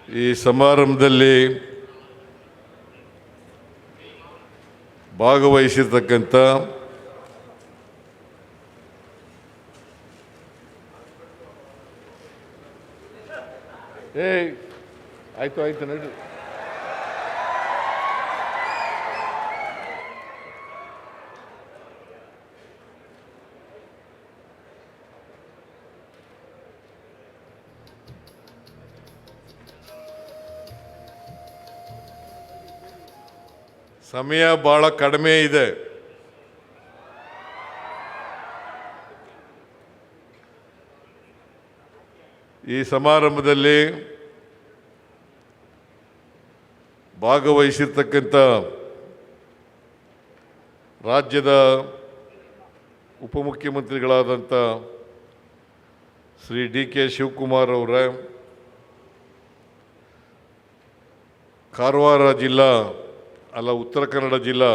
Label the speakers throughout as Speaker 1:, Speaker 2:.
Speaker 1: ಈ ಸಮಾರಂಭದಲ್ಲಿ ಭಾಗವಹಿಸಿರ್ತಕ್ಕಂಥ ಆಯ್ತು ನಡಿ. ಸಮಯ ಬಹಳ ಕಡಿಮೆ ಇದೆ. ಈ ಸಮಾರಂಭದಲ್ಲಿ ಭಾಗವಹಿಸಿರ್ತಕ್ಕಂಥ ರಾಜ್ಯದ ಉಪಮುಖ್ಯಮಂತ್ರಿಗಳಾದಂಥ ಶ್ರೀ ಡಿ.ಕೆ. ಶಿವಕುಮಾರ್ ಅವರ, ಕಾರವಾರ ಉತ್ತರ ಕನ್ನಡ ಜಿಲ್ಲಾ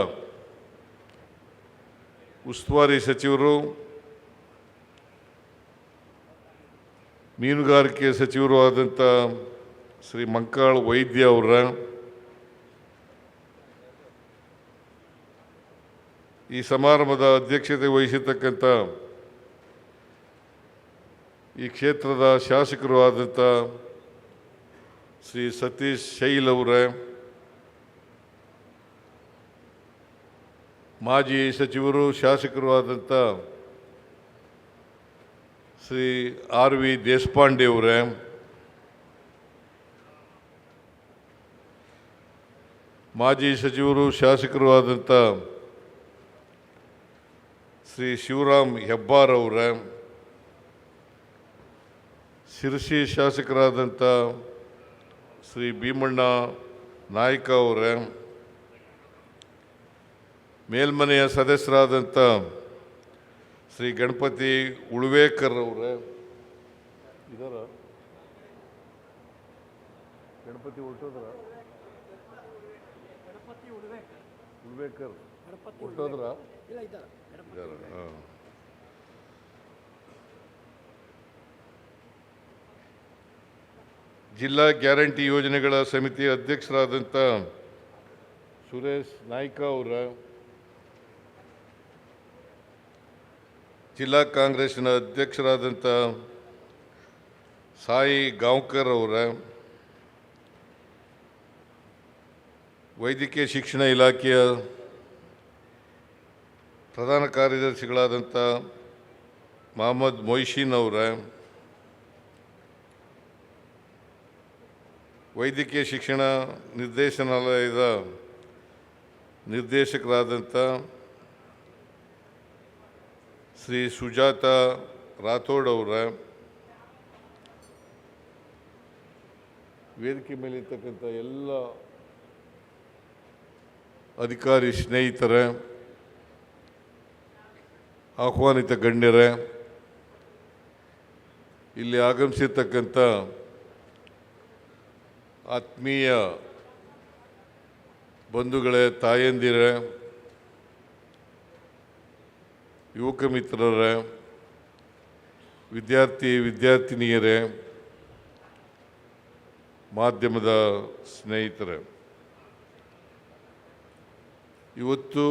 Speaker 1: ಉಸ್ತುವಾರಿ ಸಚಿವರು, ಮೀನುಗಾರಿಕೆ ಸಚಿವರು ಆದಂಥ ಶ್ರೀ ಮಂಕಾಳ್ ವೈದ್ಯ ಅವರ, ಈ ಸಮಾರಂಭದ ಅಧ್ಯಕ್ಷತೆ ವಹಿಸಿರ್ತಕ್ಕಂಥ ಈ ಕ್ಷೇತ್ರದ ಶಾಸಕರು ಆದಂಥ ಶ್ರೀ ಸತೀಶ್ ಶೈಲ್ ಅವರ, ಮಾಜಿ ಸಚಿವರು ಶಾಸಕರು ಆದಂಥ ಶ್ರೀ ಆರ್.ವಿ. ದೇಶಪಾಂಡೆ ಅವರೇ, ಮಾಜಿ ಸಚಿವರು ಶಾಸಕರು ಆದಂಥ ಶ್ರೀ ಶಿವರಾಮ್ ಹೆಬ್ಬಾರ್ ಅವರೇ, ಶಿರಸಿ ಶಾಸಕರಾದಂಥ ಶ್ರೀ ಭೀಮಣ್ಣ ನಾಯ್ಕ ಅವರೇ, ಮೇಲ್ಮನೆಯ ಸದಸ್ಯರಾದಂಥ ಶ್ರೀ ಗಣಪತಿ ಉಳ್ವೇಕರ್ ಅವರೇ, ಇದರ ಗಣಪತಿ ಹುಟ್ಟೋದ್ರ ಉಳ್ವೇಕರ್ ಹುಟ್ಟೋದ್ರ ಜಿಲ್ಲಾ ಗ್ಯಾರಂಟಿ ಯೋಜನೆಗಳ ಸಮಿತಿ ಅಧ್ಯಕ್ಷರಾದಂಥ ಸುರೇಶ್ ನಾಯ್ಕ ಅವರ, ಜಿಲ್ಲಾ ಕಾಂಗ್ರೆಸ್ನ ಅಧ್ಯಕ್ಷರಾದಂಥ ಸಾಯಿ ಗಾಂವ್ಕರ್ ಅವರ, ವೈದ್ಯಕೀಯ ಶಿಕ್ಷಣ ಇಲಾಖೆಯ ಪ್ರಧಾನ ಕಾರ್ಯದರ್ಶಿಗಳಾದಂಥ ಮೊಹಮ್ಮದ್ ಮೊಯ್ಶೀನ್ ಅವರ, ವೈದ್ಯಕೀಯ ಶಿಕ್ಷಣ ನಿರ್ದೇಶನಾಲಯದ ನಿರ್ದೇಶಕರಾದಂಥ ಶ್ರೀ ಸುಜಾತ ರಾಥೋಡ್ ಅವರ, ವೇದಿಕೆ ಮೇಲಿರ್ತಕ್ಕಂಥ ಎಲ್ಲ ಅಧಿಕಾರಿ ಸ್ನೇಹಿತರೇ, ಆಹ್ವಾನಿತ ಗಣ್ಯರೇ, ಇಲ್ಲಿ ಆಗಮಿಸಿರ್ತಕ್ಕಂಥ ಆತ್ಮೀಯ ಬಂಧುಗಳೇ, ತಾಯಂದಿರೇ, ಯುವಕ ಮಿತ್ರರೇ, ವಿದ್ಯಾರ್ಥಿನಿಯರೇ, ಮಾಧ್ಯಮದ ಸ್ನೇಹಿತರೇ, ಇವತ್ತು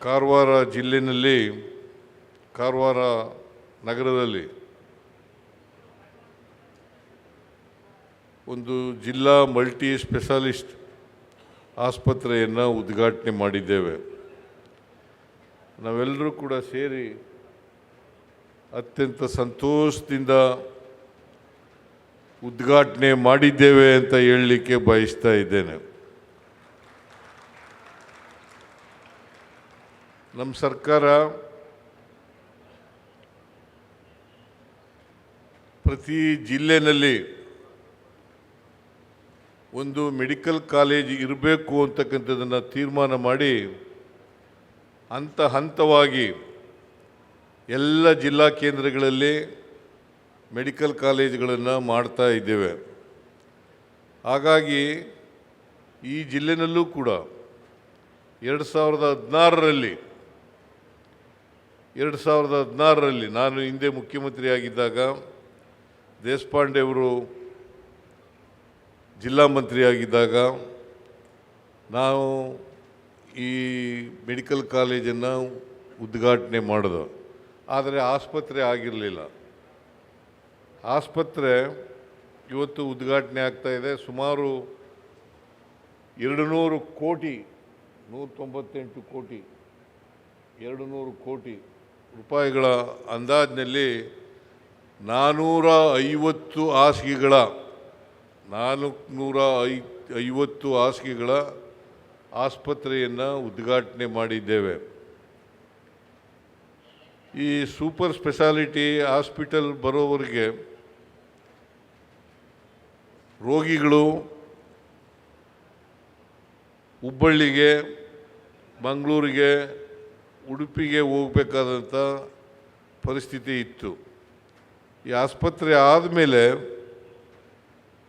Speaker 1: ಕಾರವಾರ ಜಿಲ್ಲೆಯಲ್ಲಿ, ಕಾರವಾರ ನಗರದಲ್ಲಿ ಒಂದು ಜಿಲ್ಲಾ ಮಲ್ಟಿ ಸ್ಪೆಷಾಲಿಸ್ಟ್ ಆಸ್ಪತ್ರೆಯನ್ನು ಉದ್ಘಾಟನೆ ಮಾಡಿದ್ದೇವೆ. ನಾವೆಲ್ಲರೂ ಕೂಡ ಸೇರಿ ಅತ್ಯಂತ ಸಂತೋಷದಿಂದ ಉದ್ಘಾಟನೆ ಮಾಡಿದ್ದೇವೆ ಅಂತ ಹೇಳಲಿಕ್ಕೆ ಬಯಸ್ತಾ ಇದ್ದೇನೆ. ನಮ್ಮ ಸರ್ಕಾರ ಪ್ರತಿ ಜಿಲ್ಲೆಯಲ್ಲಿ ಒಂದು ಮೆಡಿಕಲ್ ಕಾಲೇಜ್ ಇರಬೇಕು ಅಂತಕ್ಕಂಥದ್ದನ್ನು ತೀರ್ಮಾನ ಮಾಡಿ ಹಂತವಾಗಿ ಎಲ್ಲ ಜಿಲ್ಲಾ ಕೇಂದ್ರಗಳಲ್ಲಿ ಮೆಡಿಕಲ್ ಕಾಲೇಜುಗಳನ್ನು ಮಾಡ್ತಾ ಇದ್ದೇವೆ. ಹಾಗಾಗಿ ಈ ಜಿಲ್ಲೆನಲ್ಲೂ ಕೂಡ 2016ರಲ್ಲಿ ನಾನು ಹಿಂದೆ ಮುಖ್ಯಮಂತ್ರಿಯಾಗಿದ್ದಾಗ ದೇಶಪಾಂಡೆ ಅವರು ಜಿಲ್ಲಾ ಮಂತ್ರಿಯಾಗಿದ್ದಾಗ ನಾವು ಈ ಮೆಡಿಕಲ್ ಕಾಲೇಜನ್ನು ಉದ್ಘಾಟನೆ ಮಾಡಿದೆ. ಆದರೆ ಆಸ್ಪತ್ರೆ ಆಗಿರಲಿಲ್ಲ. ಆಸ್ಪತ್ರೆ ಇವತ್ತು ಉದ್ಘಾಟನೆ ಆಗ್ತಾಯಿದೆ. ಸುಮಾರು 200 ಕೋಟಿ 198 ಕೋಟಿ 200 ಕೋಟಿ ರೂಪಾಯಿಗಳ ಅಂದಾಜಿನಲ್ಲಿ 450 ಹಾಸಿಗೆಗಳ ಆಸ್ಪತ್ರೆಯನ್ನು ಉದ್ಘಾಟನೆ ಮಾಡಿದ್ದೇವೆ. ಈ ಸೂಪರ್ ಸ್ಪೆಷಾಲಿಟಿ ಹಾಸ್ಪಿಟಲ್ ಬರೋವರೆಗೆ ರೋಗಿಗಳು ಹುಬ್ಬಳ್ಳಿಗೆ, ಮಂಗಳೂರಿಗೆ, ಉಡುಪಿಗೆ ಹೋಗಬೇಕಾದಂಥ ಪರಿಸ್ಥಿತಿ ಇತ್ತು. ಈ ಆಸ್ಪತ್ರೆ ಆದಮೇಲೆ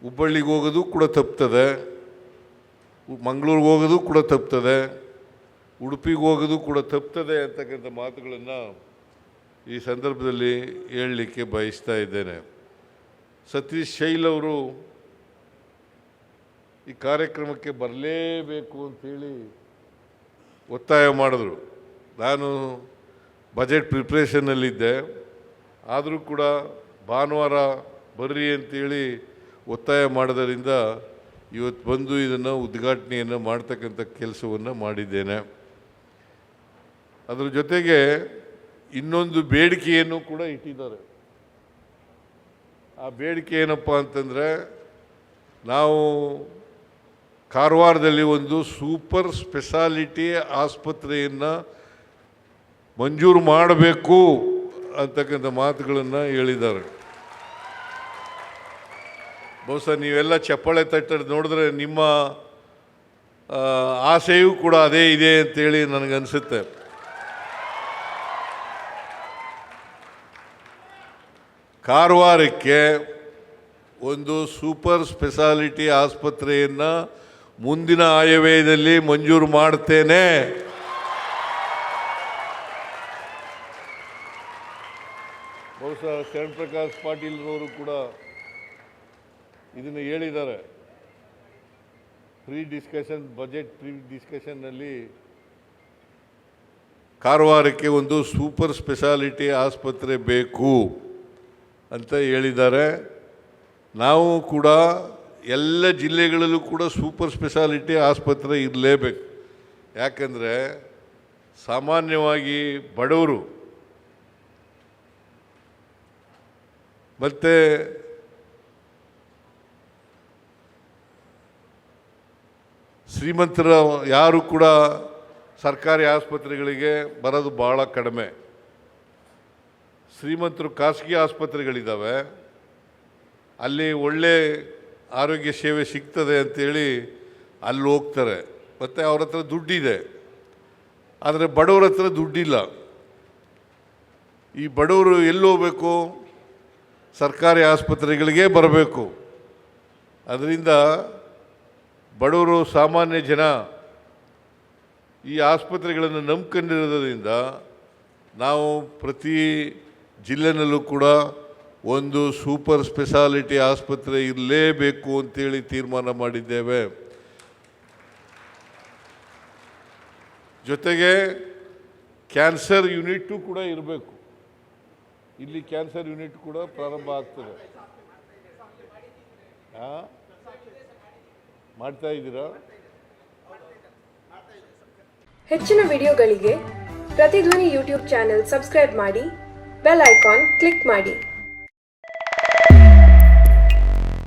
Speaker 1: ಹುಬ್ಬಳ್ಳಿಗೆ ಹೋಗೋದು ಕೂಡ ತಪ್ತದೆ, ಮಂಗಳೂರಿಗೆ ಹೋಗೋದು ಕೂಡ ತಪ್ತದೆ, ಉಡುಪಿಗೆ ಹೋಗೋದು ಕೂಡ ತಪ್ತದೆ ಅಂತಕ್ಕಂಥ ಮಾತುಗಳನ್ನು ಈ ಸಂದರ್ಭದಲ್ಲಿ ಹೇಳಲಿಕ್ಕೆ ಬಯಸ್ತಾ ಇದ್ದೇನೆ. ಸತೀಶ್ ಶೈಲ್ ಅವರು ಈ ಕಾರ್ಯಕ್ರಮಕ್ಕೆ ಬರಲೇಬೇಕು ಅಂಥೇಳಿ ಒತ್ತಾಯ ಮಾಡಿದ್ರು. ನಾನು ಬಜೆಟ್ ಪ್ರಿಪ್ರೇಷನ್ನಲ್ಲಿದ್ದೆ, ಆದರೂ ಕೂಡ ಭಾನುವಾರ ಬರ್ರಿ ಅಂತೇಳಿ ಒತ್ತಾಯ ಮಾಡೋದರಿಂದ ಇವತ್ತು ಬಂದು ಇದನ್ನು ಉದ್ಘಾಟನೆಯನ್ನು ಮಾಡ್ತಕ್ಕಂಥ ಕೆಲಸವನ್ನು ಮಾಡಿದ್ದೇನೆ. ಅದರ ಜೊತೆಗೆ ಇನ್ನೊಂದು ಬೇಡಿಕೆಯನ್ನು ಕೂಡ ಇಟ್ಟಿದ್ದಾರೆ. ಆ ಬೇಡಿಕೆ ಏನಪ್ಪ ಅಂತಂದರೆ, ನಾವು ಕಾರವಾರದಲ್ಲಿ ಒಂದು ಸೂಪರ್ ಸ್ಪೆಷಾಲಿಟಿ ಆಸ್ಪತ್ರೆಯನ್ನು ಮಂಜೂರು ಮಾಡಬೇಕು ಅಂತಕ್ಕಂಥ ಮಾತುಗಳನ್ನು ಹೇಳಿದ್ದಾರೆ. ಬಹುಶಃ ನೀವೆಲ್ಲ ಚಪ್ಪಾಳೆ ತಟ್ಟೋದು ನೋಡಿದ್ರೆ ನಿಮ್ಮ ಆಸೆಯೂ ಕೂಡ ಅದೇ ಇದೆ ಅಂತೇಳಿ ನನಗನ್ಸುತ್ತೆ. ಕಾರವಾರಕ್ಕೆ ಒಂದು ಸೂಪರ್ ಸ್ಪೆಷಾಲಿಟಿ ಆಸ್ಪತ್ರೆಯನ್ನು ಮುಂದಿನ ಆಯವ್ಯಯದಲ್ಲಿ ಮಂಜೂರು ಮಾಡ್ತೇನೆ. ಬಹುಶಃ ಶರಣ್ ಪ್ರಕಾಶ್ ಪಾಟೀಲ್ರವರು ಕೂಡ ಇದನ್ನು ಹೇಳಿದ್ದಾರೆ. ಬಜೆಟ್ ಪ್ರೀ ಡಿಸ್ಕಷನ್ನಲ್ಲಿ ಕಾರವಾರಕ್ಕೆ ಒಂದು ಸೂಪರ್ ಸ್ಪೆಷಾಲಿಟಿ ಆಸ್ಪತ್ರೆ ಬೇಕು ಅಂತ ಹೇಳಿದ್ದಾರೆ. ನಾವು ಕೂಡ ಎಲ್ಲ ಜಿಲ್ಲೆಗಳಲ್ಲೂ ಕೂಡ ಸೂಪರ್ ಸ್ಪೆಷಾಲಿಟಿ ಆಸ್ಪತ್ರೆ ಇರಲೇಬೇಕು. ಯಾಕಂದರೆ ಸಾಮಾನ್ಯವಾಗಿ ಬಡವರು ಮತ್ತು ಶ್ರೀಮಂತರ ಯಾರು ಕೂಡ ಸರ್ಕಾರಿ ಆಸ್ಪತ್ರೆಗಳಿಗೆ ಬರೋದು ಭಾಳ ಕಡಿಮೆ. ಶ್ರೀಮಂತರು ಖಾಸಗಿ ಆಸ್ಪತ್ರೆಗಳಿದ್ದಾವೆ, ಅಲ್ಲಿ ಒಳ್ಳೆ ಆರೋಗ್ಯ ಸೇವೆ ಸಿಗ್ತದೆ ಅಂಥೇಳಿ ಅಲ್ಲಿ ಹೋಗ್ತಾರೆ. ಮತ್ತು ಅವ್ರ ಹತ್ರ ದುಡ್ಡಿದೆ, ಆದರೆ ಬಡವ್ರ ಹತ್ರ ದುಡ್ಡಿಲ್ಲ. ಈ ಬಡವರು ಎಲ್ಲಿ ಹೋಗಬೇಕು? ಸರ್ಕಾರಿ ಆಸ್ಪತ್ರೆಗಳಿಗೆ ಬರಬೇಕು. ಅದರಿಂದ ಬಡವರು ಸಾಮಾನ್ಯ ಜನ ಈ ಆಸ್ಪತ್ರೆಗಳನ್ನು ನಂಬ್ಕೊಂಡಿರೋದ್ರಿಂದ ನಾವು ಪ್ರತಿ ಜಿಲ್ಲೆನಲ್ಲೂ ಕೂಡ ಒಂದು ಸೂಪರ್ ಸ್ಪೆಷಾಲಿಟಿ ಆಸ್ಪತ್ರೆ ಇರಲೇಬೇಕು ಅಂತೇಳಿ ತೀರ್ಮಾನ ಮಾಡಿದ್ದೇವೆ. ಜೊತೆಗೆ ಕ್ಯಾನ್ಸರ್ ಯೂನಿಟ್ಟು ಕೂಡ ಇರಬೇಕು. ಇಲ್ಲಿ ಕ್ಯಾನ್ಸರ್ ಯೂನಿಟ್ ಕೂಡ ಪ್ರಾರಂಭ ಆಗ್ತದೆ. ಮಾಡ್ತಾ ಇದ್ದೀರಾ?
Speaker 2: ಹೆಚ್ಚಿನ ವಿಡಿಯೋಗಳಿಗೆ ಪ್ರತಿಧ್ವನಿ ಯೂಟ್ಯೂಬ್ ಚಾನೆಲ್ ಸಬ್ಸ್ಕ್ರೈಬ್ ಮಾಡಿ, ಬೆಲ್ ಐಕಾನ್ ಕ್ಲಿಕ್ ಮಾಡಿ.